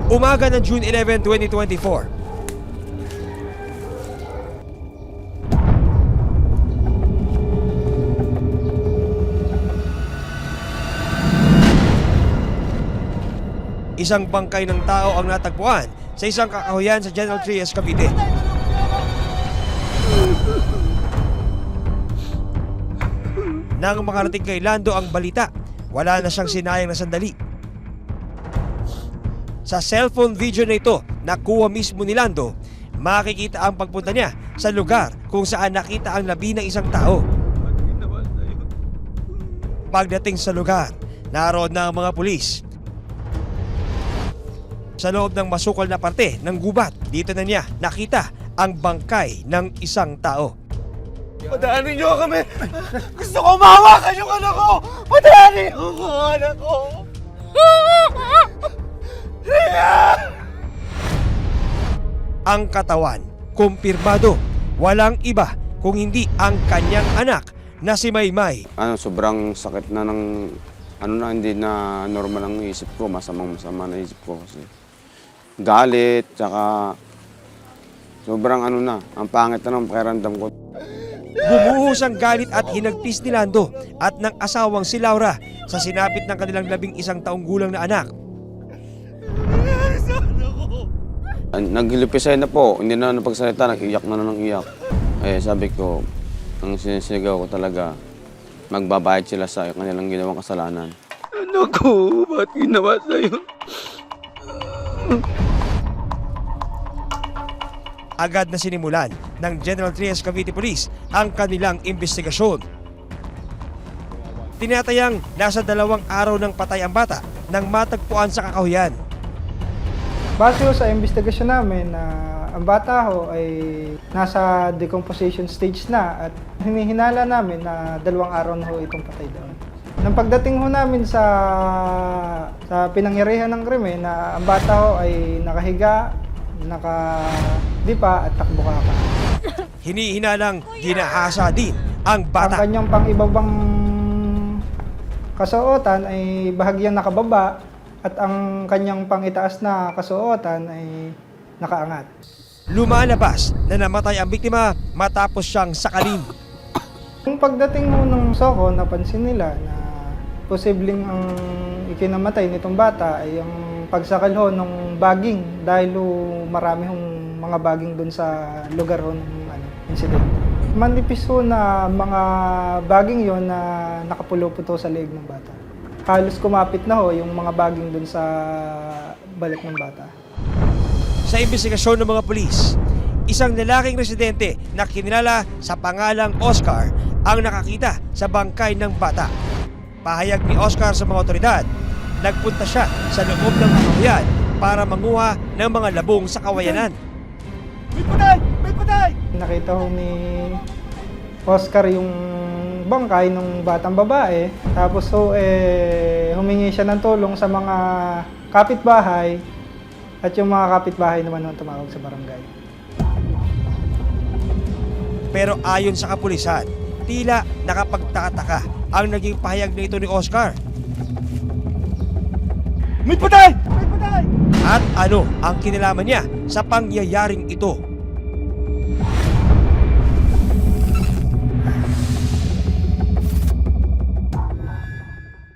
Umaga ng June 11, 2024. Isang bangkay ng tao ang natagpuan sa isang kakahuyan sa General Trias, Cavite. Nang makarating kay Lando ang balita, wala na siyang sinayang na sandali. Sa cellphone video na ito, nakuha mismo ni Lando, makikita ang pagpunta niya sa lugar kung saan nakita ang labi ng isang tao. Pagdating sa lugar, naroon na ang mga pulis. Sa loob ng masukal na parte ng gubat, dito na niya nakita ang bangkay ng isang tao. Padaanin niyo kami! Gusto ko mahawakan yung anak ko! Padaanin niyo ang anak ko! Ang katawan, kumpirmado, walang iba kung hindi ang kanyang anak na si Maymay. Sobrang sakit na ng hindi na normal ang isip ko, masama na isip ko kasi galit, tsaka sobrang ang pangit na ng pakiramdam ko. Bumuhos ang galit at hinagpis ni Lando at ng asawang si Laura sa sinapit ng kanilang 11 taong gulang na anak. Naghilipisay na po, hindi na napagsalita, nag-iyak na ng iyak. Sabi ko, ang sinisigaw ko talaga, magbabayad sila sa kanilang ginawang kasalanan. Anak ko, ba't ginawa sa'yo? Agad na sinimulan ng General Trias Cavite Police ang kanilang investigasyon. Tinatayang nasa 2 araw ng patay ang bata nang matagpuan sa kakahuyan. Base sa investigasyon namin na ang bata ho ay nasa decomposition stage na at hinihinala namin na 2 araw na ho itong patay doon. Nang pagdating ho namin sa pinangyarihan ng krimen na ang bata ho ay nakahiga, nakadipa at takbukaka. Hinihinalang ginahasa din ang Ang bata. kanyang pang-ibabang kasuotan ay bahagyang nakababa at ang kanyang pang-itaas na kasuotan ay nakaangat. Lumalabas na namatay ang biktima matapos siyang sakalin. Nung pagdating mo ng Soko, napansin nila na posibleng ang ikinamatay nitong bata ay ang pagsakal ho ng baging dahil marami hong mga baging doon sa lugar ho ng incident. Manipis ho na mga baging yon na nakapulupot ho sa leeg ng bata. Halos kumapit na ho yung mga baging doon sa balik ng bata. Sa investigasyon ng mga pulis, isang lalaking residente na kinilala sa pangalang Oscar ang nakakita sa bangkay ng bata. Pahayag ni Oscar sa mga otoridad, nagpunta siya sa loob ng kakahuyan para manguha ng mga labong sa kawayanan. May patay! May patay! Nakita ho ni Oscar yung bangkay ng batang babae. Tapos ho, humingi siya ng tulong sa mga kapitbahay at yung mga kapitbahay naman ho tumawag sa barangay. Pero ayon sa kapulisan, tila nakapagtataka ang naging pahayag nito ni Oscar. May patay! May patay! At ano ang kinalaman niya sa pangyayaring ito?